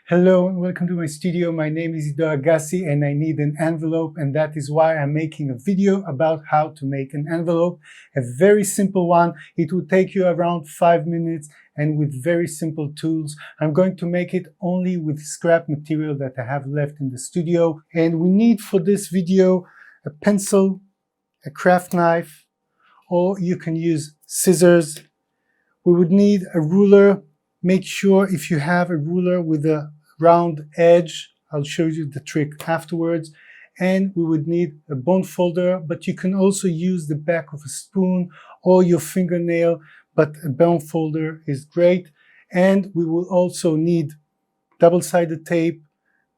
Hello and welcome to my studio. My name is Ido Agassi and I need an envelope, and that is why I'm making a video about how to make an envelope. A very simple one. It will take you around 5 minutes and with very simple tools. I'm going to make it only with scrap material that I have left in the studio. And we need for this video a pencil, a craft knife, or you can use scissors. We would need a ruler. Make sure if you have a ruler with a round edge, I'll show you the trick afterwards. And we would need a bone folder, but you can also use the back of a spoon or your fingernail, but a bone folder is great. And we will also need double-sided tape,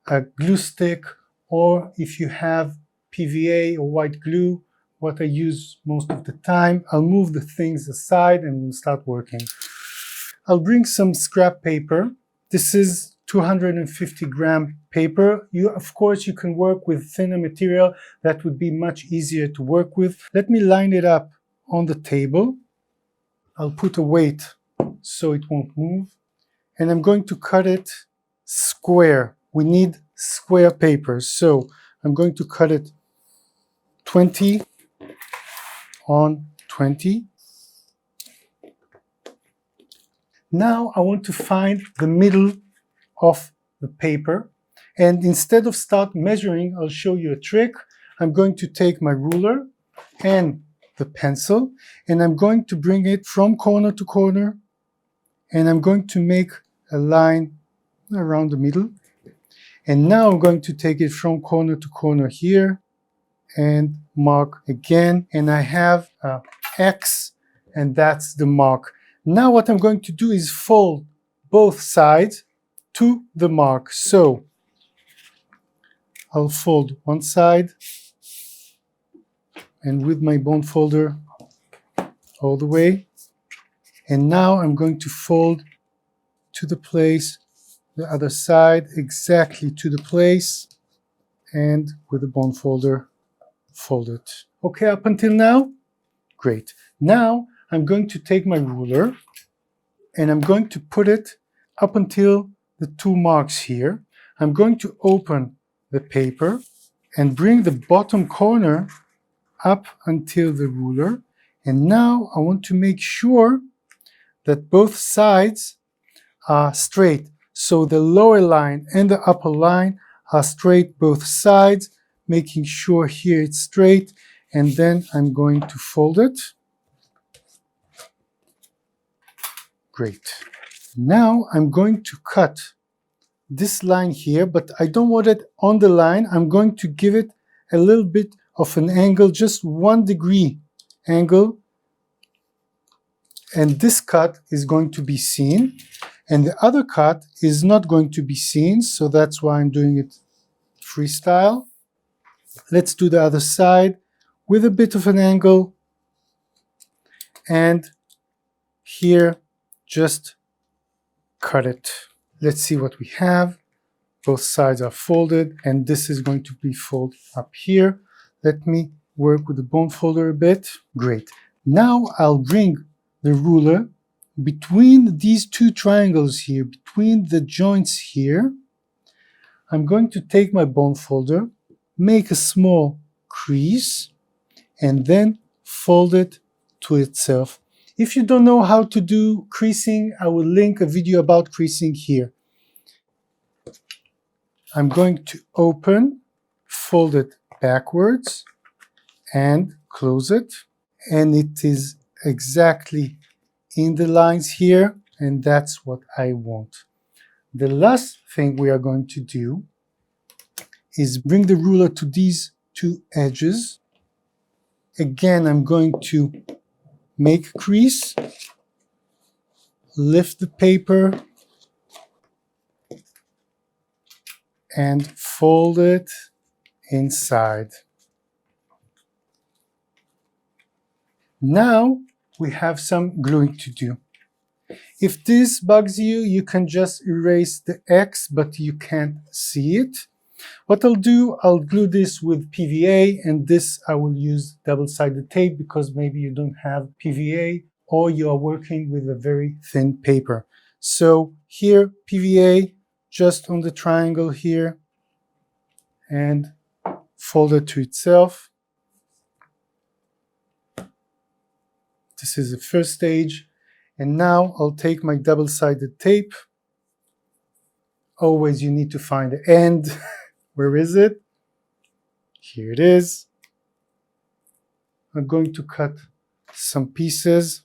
a glue stick, or if you have PVA or white glue, what I use most of the time. I'll move the things aside and we'll start working. I'll bring some scrap paper. This is 250-gram paper. Of course, you can work with thinner material. That would be much easier to work with. Let me line it up on the table. I'll put a weight so it won't move. And I'm going to cut it square. We need square paper. So I'm going to cut it 20 on 20. Now I want to find the middle of the paper, and instead of start measuring, I'll show you a trick. I'm going to take my ruler and the pencil, and I'm going to bring it from corner to corner, and I'm going to make a line around the middle. And now I'm going to take it from corner to corner here and mark again, and I have a X, and that's the mark. Now what I'm going to do is fold both sides to the mark. So I'll fold one side, and with my bone folder all the way. And now I'm going to fold to the place, the other side exactly to the place, and with the bone folder, fold it. Okay, up until now? Great. Now I'm going to take my ruler and I'm going to put it up until the two marks here. I'm going to open the paper and bring the bottom corner up until the ruler. And now I want to make sure that both sides are straight. So the lower line and the upper line are straight both sides, making sure here it's straight. And then I'm going to fold it. Great. Now I'm going to cut this line here, but I don't want it on the line. I'm going to give it a little bit of an angle, just 1 degree angle. And this cut is going to be seen, and the other cut is not going to be seen, so that's why I'm doing it freestyle. Let's do the other side with a bit of an angle, and here just cut it. Let's see what we have. Both sides are folded, and this is going to be folded up here. Let me work with the bone folder a bit. Great. Now I'll bring the ruler between these two triangles here, between the joints here. I'm going to take my bone folder, make a small crease, and then fold it to itself. If you don't know how to do creasing, I will link a video about creasing here. I'm going to open, fold it backwards, and close it. And it is exactly in the lines here, and that's what I want. The last thing we are going to do is bring the ruler to these two edges. Again, I'm going to make a crease, lift the paper, and fold it inside. Now we have some gluing to do. If this bugs you, you can just erase the X, but you can't see it. What I'll do, I'll glue this with PVA, and this I will use double-sided tape because maybe you don't have PVA or you are working with a very thin paper. So here, PVA, just on the triangle here and fold it to itself. This is the first stage. And now I'll take my double-sided tape. Always you need to find the end. Where is it? Here it is. I'm going to cut some pieces.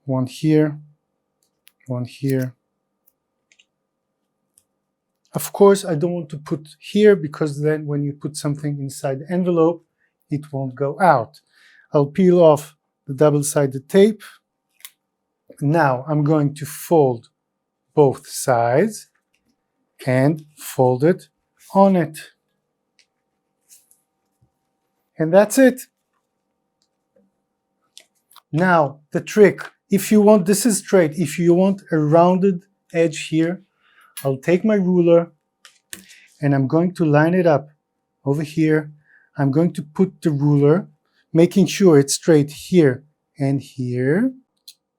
One here, one here. Of course, I don't want to put here because then when you put something inside the envelope, it won't go out. I'll peel off the double-sided tape. Now I'm going to fold both sides and fold it on it. And that's it. Now the trick, if you want, this is straight, if you want a rounded edge here, I'll take my ruler and I'm going to line it up over here. I'm going to put the ruler, making sure it's straight here and here,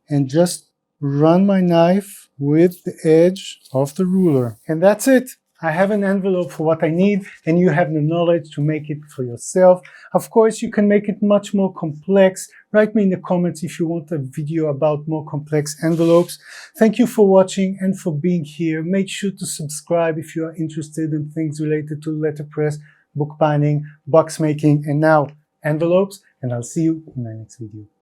and just run my knife with the edge of the ruler. And that's it. I have an envelope for what I need, and you have the knowledge to make it for yourself. Of course, you can make it much more complex. Write me in the comments if you want a video about more complex envelopes. Thank you for watching and for being here. Make sure to subscribe if you are interested in things related to letterpress, bookbinding, box making, and now envelopes. And I'll see you in my next video.